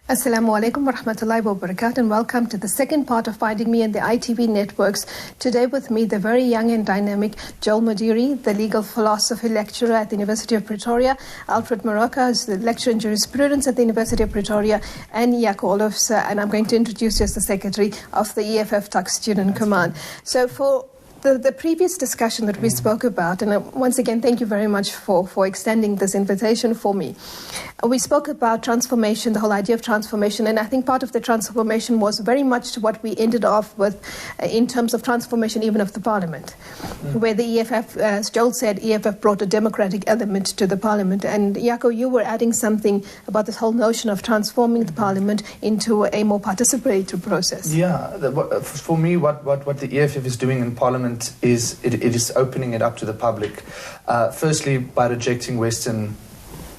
Assalamu alaikum wa rahmatullahi wa barakatuh, and welcome to the second part of Finding Me and the ITV networks. Today with me, the very young and dynamic Joel Modiri, the legal philosophy lecturer at the University of Pretoria, Alfred Moroka, who's the lecturer in jurisprudence at the University of Pretoria, and Jaco Olofs, and I'm going to introduce you as the secretary of the EFF Tuck Student Command. So for the previous discussion that we spoke about, and once again, thank you very much for extending this invitation for me. We spoke about transformation, the whole idea of transformation, and I think part of the transformation was very much what we ended off with in terms of transformation even of the parliament, where the EFF, as Joel said, EFF brought a democratic element to the parliament. And Jaco, you were adding something about this whole notion of transforming the parliament into a more participatory process. Yeah, for me, what the EFF is doing in parliament is it is opening it up to the public. Firstly, by rejecting Western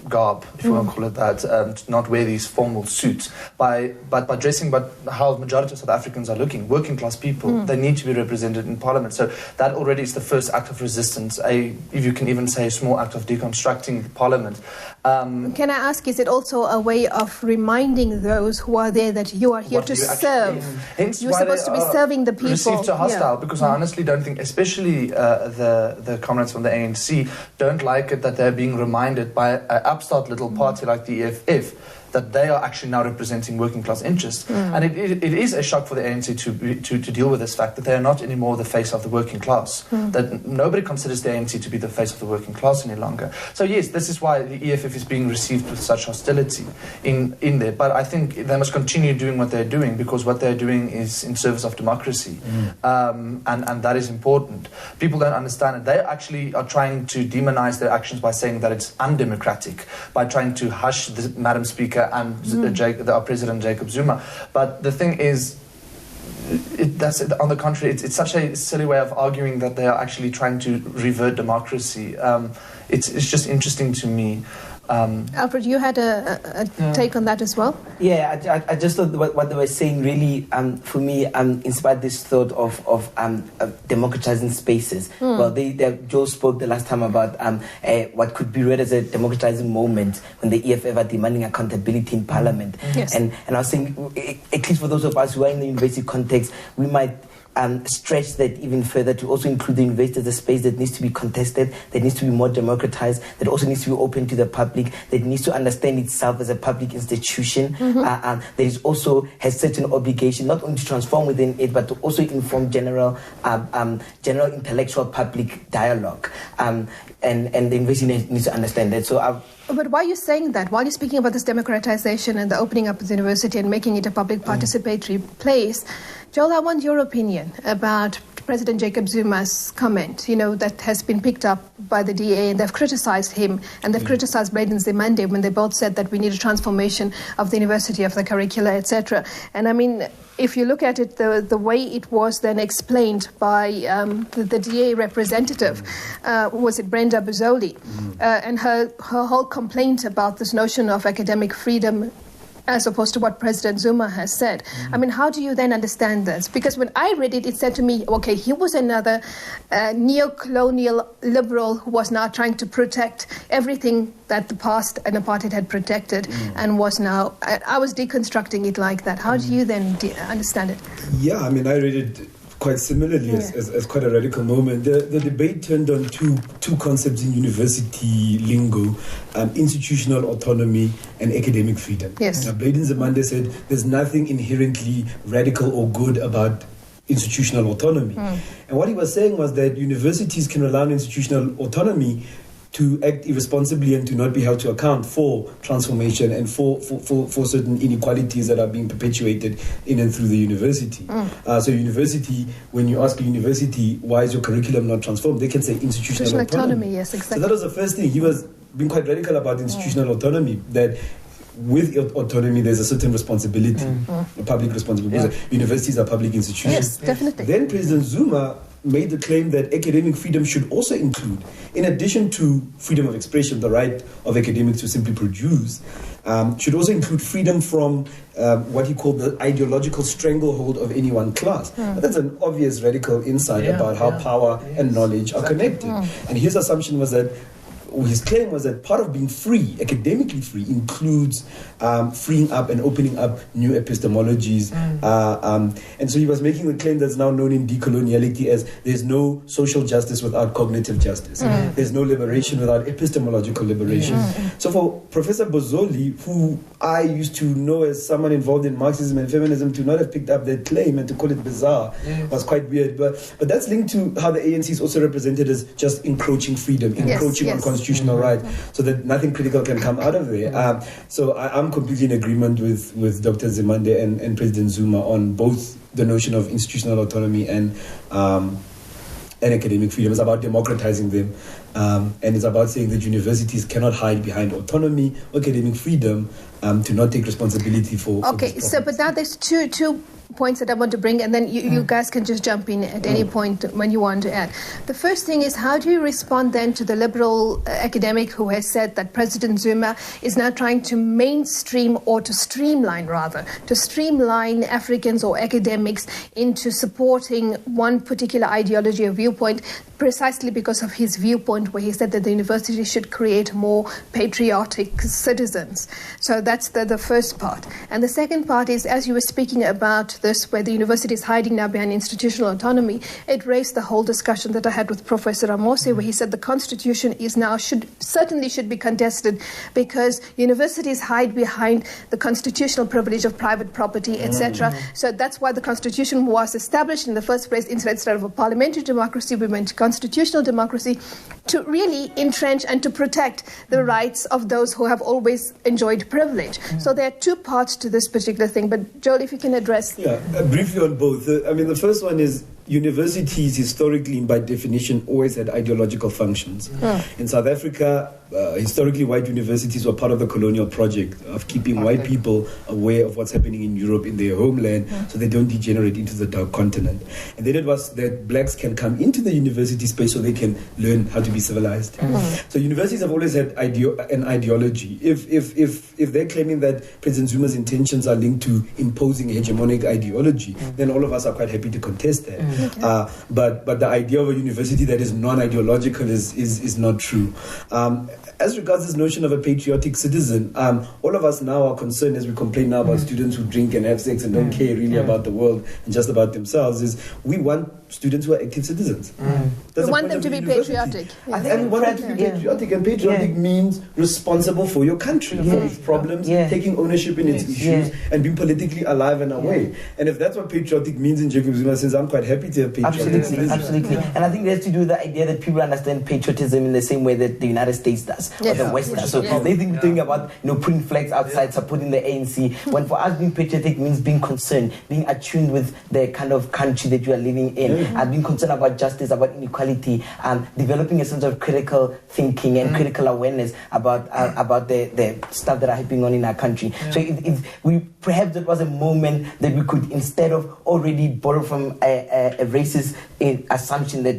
garb, if you want to call it that, to not wear these formal suits, but dressing how the majority of South Africans are looking, working class people. They need to be represented in parliament. So that already is the first act of resistance, if you can even say a small act of deconstructing parliament. Can I ask, is it also a way of reminding those who are there that you are here to serve? Hence you're supposed to be serving the people. Received so hostile, because I honestly don't think, especially the comrades from the ANC, don't like it that they're being reminded by an upstart little party like the EFF that they are actually now representing working class interests. And it is a shock for the ANC to deal with this fact that they are not anymore the face of the working class, that nobody considers the ANC to be the face of the working class any longer. So yes, this is why the EFF is being received with such hostility in there. But I think they must continue doing what they're doing, because what they're doing is in service of democracy. And that is important. People don't understand it. They actually are trying to demonize their actions by saying that it's undemocratic, by trying to hush the Madam Speaker and our President Jacob Zuma. But the thing is, on the contrary, it's such a silly way of arguing that they are actually trying to revert democracy. It's just interesting to me. Alfred, you had a take on that as well? Yeah, I just thought what they were saying really, for me, inspired this thought of democratizing spaces. Well, Joe spoke the last time about what could be read as a democratizing moment when the EFF are demanding accountability in Parliament. Yes. And I was saying, at least for those of us who are in the university context, we might stretch that even further to also include the university as a space that needs to be contested, that needs to be more democratized, that also needs to be open to the public, that needs to understand itself as a public institution, that is also has certain obligation not only to transform within it, but to also inform general intellectual public dialogue. And the university needs to understand that. So but why are you saying that? Why are you speaking about this democratization and the opening up of the university and making it a public participatory place? Joel, I want your opinion about President Jacob Zuma's comment, that has been picked up by the DA, and they've criticized him, and they've criticized Braden Zimande when they both said that we need a transformation of the university, of the curricula, etc. And I mean, if you look at it, the way it was then explained by the DA representative, was it Brenda Buzoli, and her whole complaint about this notion of academic freedom as opposed to what President Zuma has said. I mean, how do you then understand this? Because when I read it, it said to me, okay, he was another neo-colonial liberal who was now trying to protect everything that the past and apartheid had protected, and was now, I was deconstructing it like that. How do you then understand it? Yeah, I mean, I read it quite similarly as quite a radical moment. The debate turned on two concepts in university lingo, institutional autonomy and academic freedom. Yes. Now, Braden Zimande said there's nothing inherently radical or good about institutional autonomy. And what he was saying was that universities can rely on institutional autonomy to act irresponsibly and to not be held to account for transformation and for certain inequalities that are being perpetuated in and through the university. So university, when you ask a university, why is your curriculum not transformed? They can say institutional autonomy. Yes, exactly. So that was the first thing. He was being quite radical about institutional autonomy, that with autonomy, there's a certain responsibility, a public responsibility. Because universities are public institutions. Yes, definitely. Then President Zuma made the claim that academic freedom should also include, in addition to freedom of expression, the right of academics to simply produce, should also include freedom from what he called the ideological stranglehold of any one class. But that's an obvious radical insight about how power and knowledge are connected. And his assumption was that his claim was that part of being free, academically free, includes freeing up and opening up new epistemologies. And so he was making the claim that's now known in decoloniality as there's no social justice without cognitive justice. There's no liberation without epistemological liberation. So for Professor Bozoli, who I used to know as someone involved in Marxism and feminism, to not have picked up that claim and to call it bizarre was quite weird. But that's linked to how the ANC is also represented as just encroaching freedom, encroaching on constitutional rights, so that nothing critical can come out of there. So I'm completely in agreement with Dr. Zimande and President Zuma on both the notion of institutional autonomy and academic freedom. It's about democratizing them, and it's about saying that universities cannot hide behind autonomy or academic freedom to not take responsibility for. Okay, so but now there's two points that I want to bring, and then you guys can just jump in at any point when you want to add. The first thing is, how do you respond then to the liberal academic who has said that President Zuma is now trying to mainstream, or to streamline Africans or academics into supporting one particular ideology or viewpoint, precisely because of his viewpoint where he said that the university should create more patriotic citizens. So that's the first part. And the second part is, as you were speaking about this, where the university is hiding now behind institutional autonomy, it raised the whole discussion that I had with Professor Ramose, where he said the constitution is now should be contested because universities hide behind the constitutional privilege of private property, etc. So that's why the constitution was established in the first place. Instead of a parliamentary democracy, we went to constitutional democracy to really entrench and to protect the rights of those who have always enjoyed privilege. So there are two parts to this particular thing. But Joel, if you can address. Yeah, briefly on both. The first one is universities historically, by definition, always had ideological functions. In South Africa, historically, white universities were part of the colonial project of keeping white people aware of what's happening in Europe, in their homeland, so they don't degenerate into the dark continent. And then it was that blacks can come into the university space so they can learn how to be civilized. So universities have always had an ideology. If they're claiming that President Zuma's intentions are linked to imposing hegemonic ideology, then all of us are quite happy to contest that. But the idea of a university that is non-ideological is not true. As regards this notion of a patriotic citizen, all of us now are concerned, as we complain now about students who drink and have sex and don't care really about the world and just about themselves, is we want students who are active citizens. We want them to be patriotic. And we want them to be patriotic, and patriotic means responsible for your country, for its problems, taking ownership in its issues, and being politically alive and aware. And if that's what patriotic means in Jacob Zuma's sense, I'm quite happy to have patriotic. Absolutely. And I think it has to do with the idea that people understand patriotism in the same way that the United States does, or the West does. So they think we're talking about putting flags outside, supporting the ANC, when for us being patriotic means being concerned, being attuned with the kind of country that you are living in, and being concerned about justice, about inequality, developing a sense of critical thinking and critical awareness about the stuff that are happening on in our country. So perhaps it was a moment that we could, instead of already borrow from a racist assumption that,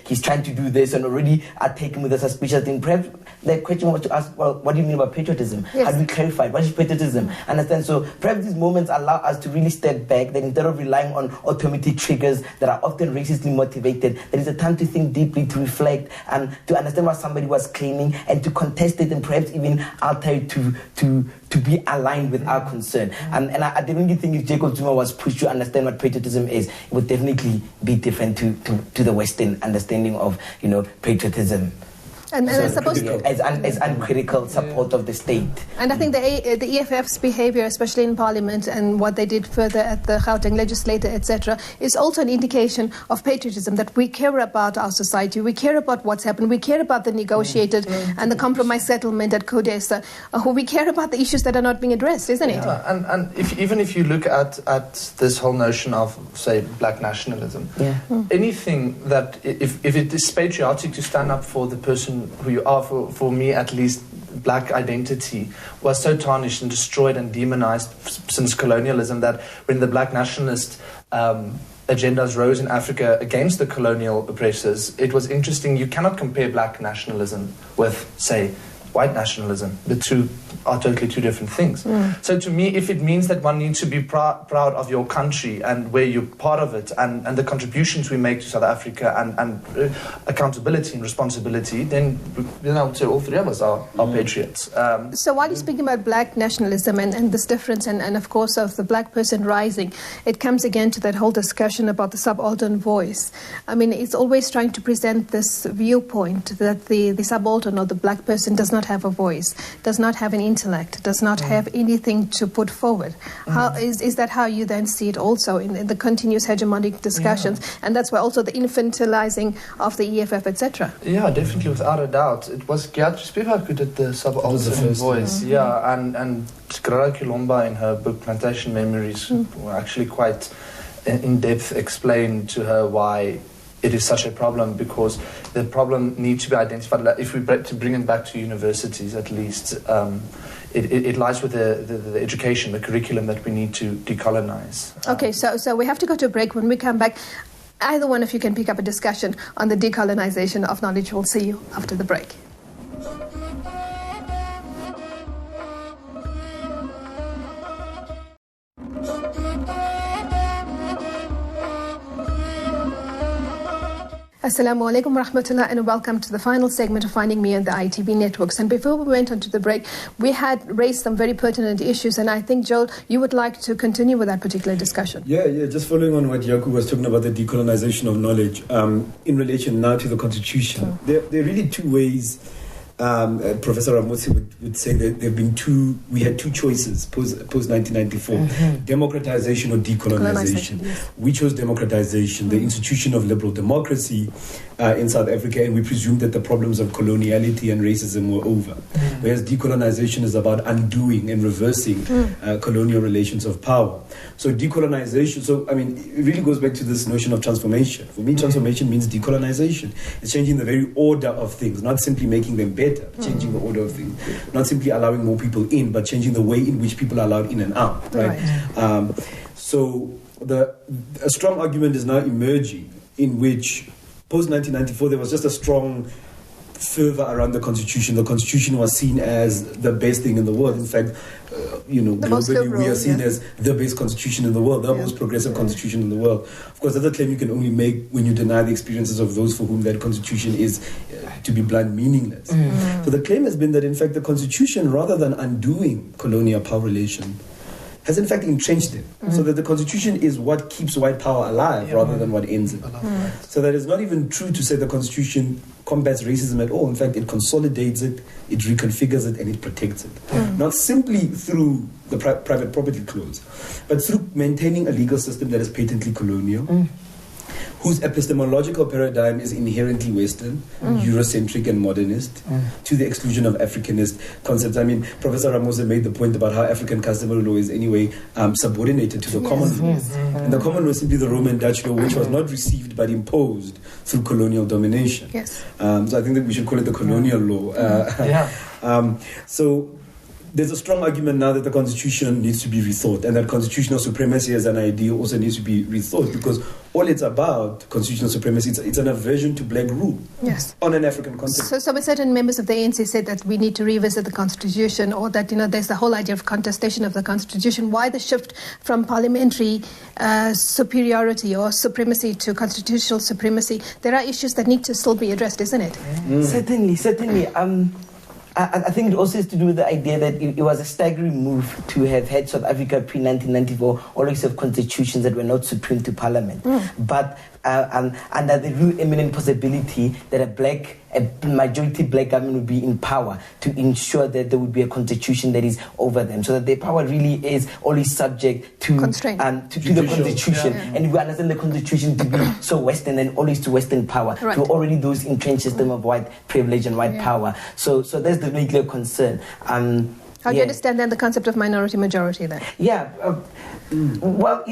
he's trying to do this, and already are taken with a suspicious thing, perhaps the question was to ask, well, what do you mean about patriotism? How do we clarify what is patriotism? Understand? So perhaps these moments allow us to really step back, that instead of relying on automatic triggers that are often racistly motivated, there is a time to think deeply, to reflect, and to understand what somebody was claiming, and to contest it, and perhaps even alter it to be aligned with our concern. And I definitely think if Jacob Zuma was pushed to understand what patriotism is, it would definitely be different to the Western understanding of patriotism. And I suppose as uncritical support of the state. And I think the EFF's behavior, especially in Parliament, and what they did further at the Gauteng legislature, etc., is also an indication of patriotism, that we care about our society, we care about what's happened, we care about the negotiated and the compromise settlement at Quraysha, we care about the issues that are not being addressed, isn't it? And even if you look at this whole notion of, say, black nationalism, anything that, if it is patriotic to stand up for the person who you are, for me at least, black identity was so tarnished and destroyed and demonized since colonialism, that when the black nationalist agendas rose in Africa against the colonial oppressors, it was interesting. You cannot compare black nationalism with, say, white nationalism. The two are totally two different things. So to me, if it means that one needs to be proud of your country and where you're part of it and the contributions we make to South Africa and accountability and responsibility, then I would say all three of us are patriots. So while you're speaking about black nationalism and this difference and of course of the black person rising, it comes again to that whole discussion about the subaltern voice. I mean, it's always trying to present this viewpoint that the subaltern or the black person does not have a voice, does not have an intellect, does not have anything to put forward. How is that how you then see it also in the continuous hegemonic discussions? And that's why also the infantilizing of the EFF, etc. Yeah, definitely, without a doubt. It was Gyatri Spivak who did the subaltern voice. Yeah, and Grada Kilomba in her book Plantation Memories were actually quite in-depth explained to her why it is such a problem, because the problem needs to be identified. If we to bring it back to universities, at least, it lies with the education, the curriculum that we need to decolonize. Okay, so we have to go to a break. When we come back, either one of you can pick up a discussion on the decolonization of knowledge. We'll see you after the break. Assalamu alaikum wa rahmatullah, and welcome to the final segment of Finding Me on the ITV networks. And before we went on to the break, we had raised some very pertinent issues, and I think, Joel, you would like to continue with that particular discussion. Yeah, just following on what Yaku was talking about, the decolonization of knowledge, in relation now to the Constitution. There are really two ways. Professor Ramosi would say that we had two choices post 1994, democratization or decolonization. Yes. We chose democratization, the institution of liberal democracy in South Africa, and we presumed that the problems of coloniality and racism were over. Whereas decolonization is about undoing and reversing colonial relations of power. So decolonization, it really goes back to this notion of transformation. For me, transformation means decolonization. It's changing the very order of things, not simply making them better, changing the order of things, not simply allowing more people in, but changing the way in which people are allowed in and out. Right? So a strong argument is now emerging in which post-1994 there was just a strong fervor around the Constitution. The Constitution was seen as the best thing in the world. In fact, globally we are seen as the best constitution in the world, the most progressive constitution in the world. Of course, that's a claim you can only make when you deny the experiences of those for whom that constitution is, to be blunt, meaningless. So the claim has been that, in fact, the Constitution, rather than undoing colonial power relation, has in fact entrenched it, so that the Constitution is what keeps white power alive rather than what ends it. So that it's not even true to say the Constitution combats racism at all. In fact, it consolidates it, it reconfigures it, and it protects it. Not simply through the private property clause, but through maintaining a legal system that is patently colonial, whose epistemological paradigm is inherently Western, Eurocentric and modernist, to the exclusion of Africanist concepts. I mean, Professor Ramos made the point about how African customary law is anyway subordinated to the common law. And the common law is simply the Roman Dutch law, which was not received but imposed through colonial domination. So I think that we should call it the colonial law. So there's a strong argument now that the Constitution needs to be rethought, and that constitutional supremacy as an idea also needs to be rethought, because all it's about, constitutional supremacy, it's an aversion to black rule on an African context. So certain members of the ANC said that we need to revisit the Constitution, or that there's the whole idea of contestation of the Constitution. Why the shift from parliamentary superiority or supremacy to constitutional supremacy? There are issues that need to still be addressed, isn't it? Certainly. I think it also has to do with the idea that it was a staggering move to have had South Africa pre-1994 always have constitutions that were not supreme to parliament. But under the real imminent possibility that a majority black government would be in power to ensure that there would be a constitution that is over them, so that their power really is always subject to the constitution. And we understand the constitution to be so Western and always to Western power, to already those entrenched system of white privilege and white power. So that's the really clear concern. How do you understand then the concept of minority majority then? Well,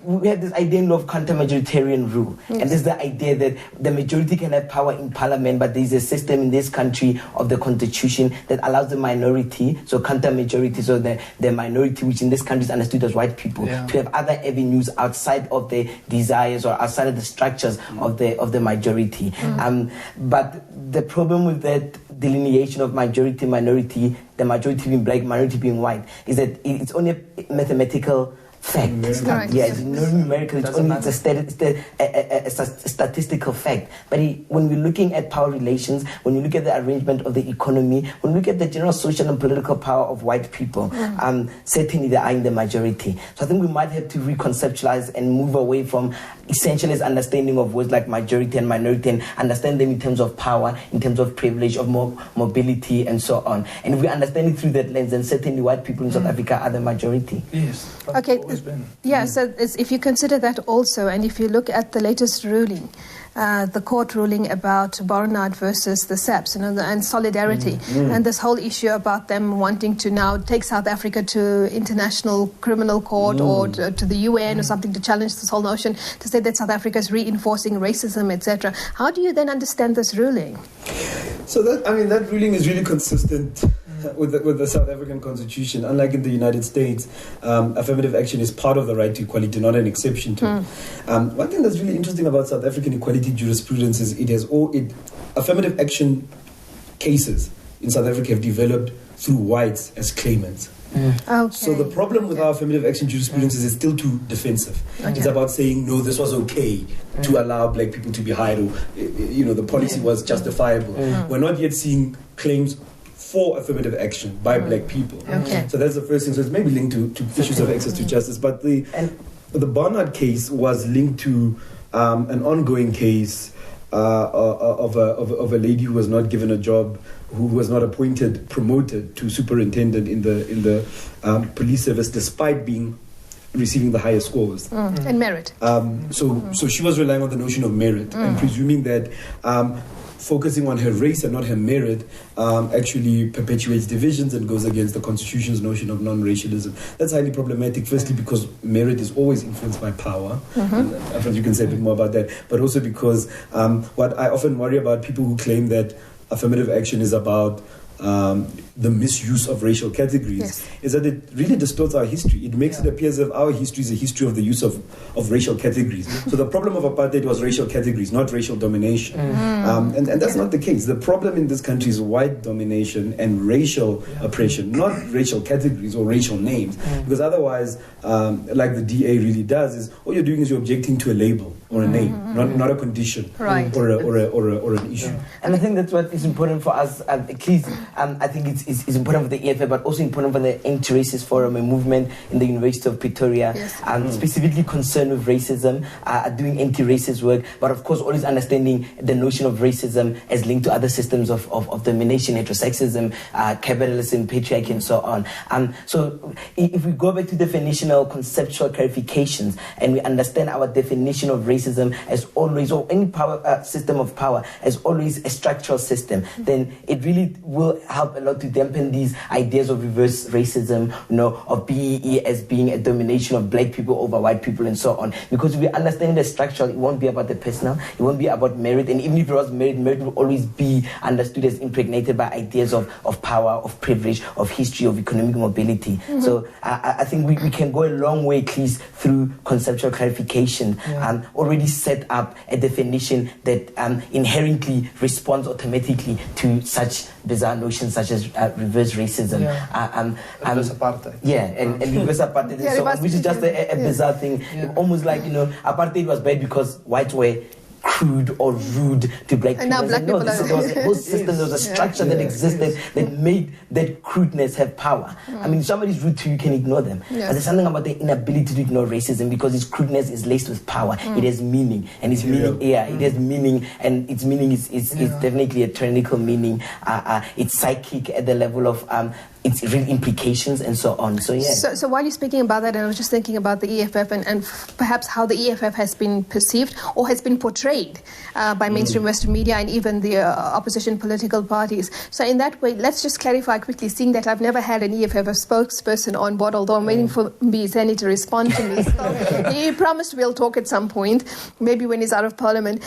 we have this idea of counter-majoritarian rule. And there's the idea that the majority can have power in parliament, but there's a system in this country of the constitution that allows the minority, so counter-majority, so the minority, which in this country is understood as white people, to have other avenues outside of their desires or outside of the structures of the majority. But the problem with that delineation of majority, minority, the majority being black, minority being white, is that it's only a mathematical fact. Right. Yeah, it's numerical. It's only a statistical fact. But when we're looking at power relations, when we look at the arrangement of the economy, when we look at the general social and political power of white people, certainly they are in the majority. So I think we might have to reconceptualize and move away from essentialist understanding of words like majority and minority and understand them in terms of power, in terms of privilege, of mobility, and so on. And if we understand it through that lens, then certainly white people in South Africa are the majority. Yes. Okay. Yeah, so if you consider that also, and if you look at the latest ruling, the court ruling about Barnard versus the SAPS, and solidarity, and this whole issue about them wanting to now take South Africa to International Criminal Court or to the UN or something to challenge this whole notion, to say that South Africa is reinforcing racism, etc. How do you then understand this ruling? So that ruling is really consistent with the South African Constitution. Unlike in the United States, affirmative action is part of the right to equality, not an exception to it. One thing that's really interesting about South African equality jurisprudence is affirmative action cases in South Africa have developed through whites as claimants. Okay. So the problem with our affirmative action jurisprudence is it's still too defensive. Okay. It's about saying, no, this was okay to allow black people to be hired, or the policy was justifiable. We're not yet seeing claims for affirmative action by black people. Okay. So that's the first thing. So it's maybe linked to issues of access to justice. But the Barnard case was linked to an ongoing case of a lady who was not given a job, who was not promoted to superintendent in the police service, despite receiving the highest scores. And merit. So she was relying on the notion of merit and presuming that focusing on her race and not her merit actually perpetuates divisions and goes against the Constitution's notion of non-racialism. That's highly problematic, firstly because merit is always influenced by power. And I think you can say a bit more about that. But also because what I often worry about people who claim that affirmative action is about the misuse of racial categories is that it really distorts our history. It makes it appear as if our history is a history of the use of racial categories. So the problem of apartheid was racial categories, not racial domination. And that's not the case. The problem in this country is white domination and racial oppression, not racial categories or racial names. Because otherwise, like the DA really does, is all you're doing is you're objecting to a label or a name, not a condition or an issue. And I think that's what is important for us, at least I think it's important for the EFF, but also important for the Anti-Racist Forum, a movement in the University of Pretoria, specifically concerned with racism, doing anti-racist work, but of course always understanding the notion of racism as linked to other systems of domination, heterosexism, capitalism, patriarchy, and so on. So if we go back to definitional conceptual clarifications and we understand our definition of racism as always, or any power system of power as always a structural system, then it really will help a lot to dampen these ideas of reverse racism, of BEE as being a domination of black people over white people and so on. Because if we understand the structural, it won't be about the personal, it won't be about merit, and even if it was merit will always be understood as impregnated by ideas of power, of privilege, of history, of economic mobility. So I think we can go a long way, at least through conceptual clarification, already set up a definition that inherently responds automatically to such bizarre notions such as reverse racism, reverse apartheid. And reverse apartheid, and so on, which is just a bizarre thing. Almost like apartheid was bad because whites were crude or rude to black people. And now black people there was a whole system, there was a structure that existed that made that crudeness have power. I mean, if somebody's rude to you, you can ignore them. But there's something about the inability to ignore racism because its crudeness is laced with power. It has meaning, and its meaning, it has meaning, and its meaning is definitely a tyrannical meaning. It's psychic at the level of its real implications and so on. So while you're speaking about that, I was just thinking about the EFF and perhaps how the EFF has been perceived or has been portrayed by mainstream Western media and even the opposition political parties. So in that way, let's just clarify quickly, seeing that I've never had an EFF spokesperson on board, although I'm waiting for Mbizeni to respond to me. So he promised we'll talk at some point, maybe when he's out of parliament.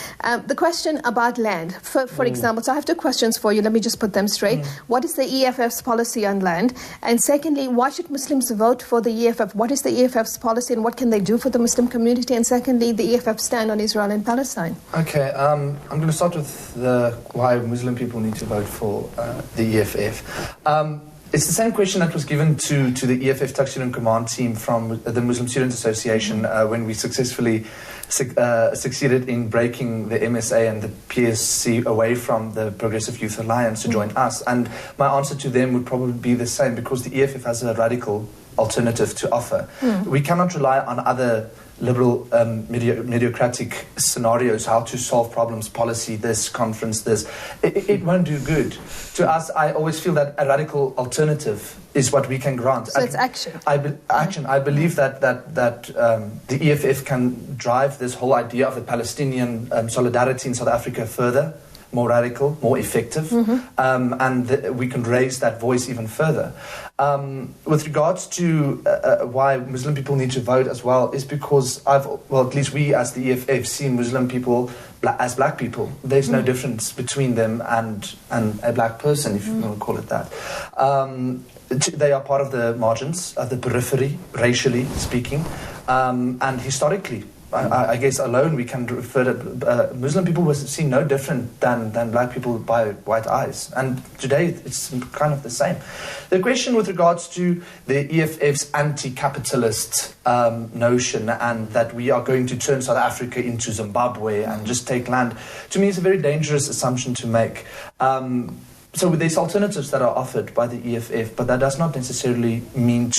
The question about land, for example, so I have two questions for you. Let me just put them straight. What is the EFF's policy on land? land? And secondly, why should Muslims vote for the EFF? What is the EFF's policy and what can they do for the Muslim community? And secondly, the EFF stand on Israel and Palestine. Okay, I'm going to start with why Muslim people need to vote for the EFF. It's the same question that was given to the EFF Taqsir and Command team from the Muslim Students Association when we successfully succeeded in breaking the MSA and the PSC away from the Progressive Youth Alliance to join us. And my answer to them would probably be the same, because the EFF has a radical alternative to offer. We cannot rely on other liberal mediocratic scenarios, how to solve problems, policy, this, conference, this. It won't do good. To us, I always feel that a radical alternative is what we can grant. So it's action. Action. I believe that the EFF can drive this whole idea of the Palestinian solidarity in South Africa further, more radical, more effective, and we can raise that voice even further. With regards to why Muslim people need to vote as well, is because at least we as the EFF see Muslim people as black people. There's no difference between them and a black person, if you want to call it that. They are part of the margins, of the periphery, racially speaking, and historically. I guess alone we can refer to Muslim people were seen no different than black people by white eyes, and today it's kind of the same. The question with regards to the EFF's anti-capitalist notion, and that we are going to turn South Africa into Zimbabwe and just take land, to me is a very dangerous assumption to make. So there's alternatives that are offered by the EFF, but that does not necessarily mean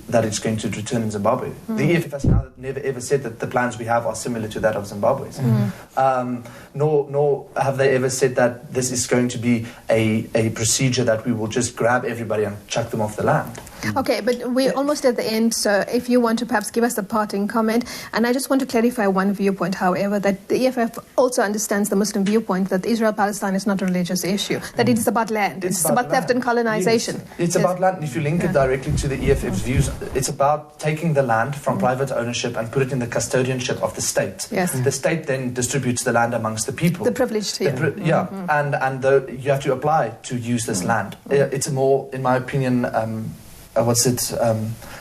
that it's going to return in Zimbabwe. The EFF has never ever said that the plans we have are similar to that of Zimbabwe's. Nor have they ever said that this is going to be a procedure that we will just grab everybody and chuck them off the land. Okay, but we're almost at the end, so if you want to perhaps give us a parting comment. And I just want to clarify one viewpoint, however, that the EFF also understands the Muslim viewpoint that Israel-Palestine is not a religious issue, that it is about land. It's about theft and colonization. Yes. It's about land. If you link it directly to the EFF's views, it's about taking the land from private ownership and put it in the custodianship of the state. Yes. The state then distributes the land amongst the people. The privileged here. And you have to apply to use this land. It's a more, in my opinion,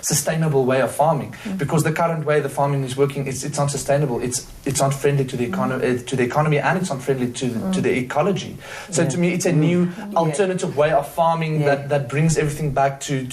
sustainable way of farming, because the current way the farming is working, it's not sustainable. It's not friendly to the economy, and it's not friendly to the ecology. So to me, it's a new alternative way of farming that brings everything back to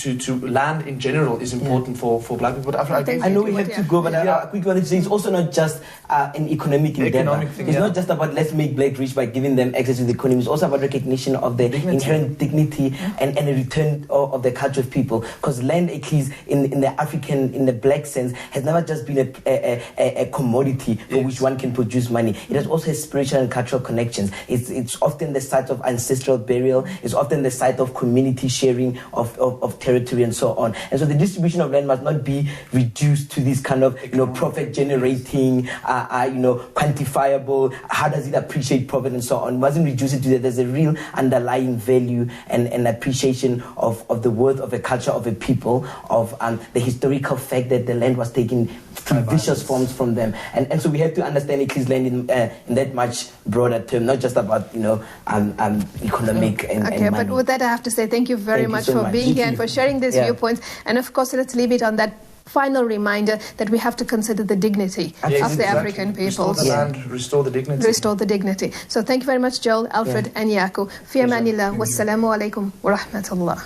land in general is important for black people. I know we have to go, but I quickly want to say it's also not just an economic endeavor. It's not just about let's make black rich by giving them access to the economy. It's also about recognition of their inherent dignity and a return of the culture of people. Because land, at least in the black sense, has never just been a commodity for which one can produce money. It has also has spiritual and cultural connections. It's often the site of ancestral burial. It's often the site of community sharing of territory and so on. And so the distribution of land must not be reduced to this kind of profit generating, quantifiable. How does it appreciate profit and so on? It mustn't reduce it to that. There's a real underlying value and appreciation of the worth of a culture, of a people, of the historical fact that the land was taken through vicious forms from them, and so we have to understand it is land in that much broader term, not just about economic and okay, money. but with that I have to say thank you very much for being here and for sharing these viewpoints, and of course let's leave it on that final reminder that we have to consider the dignity of the African peoples. Restore the land, restore the dignity. Restore the dignity. So thank you very much, Joel, Alfred and Yaku. Fi amanillah. Wassalamu alaikum wa rahmatullah.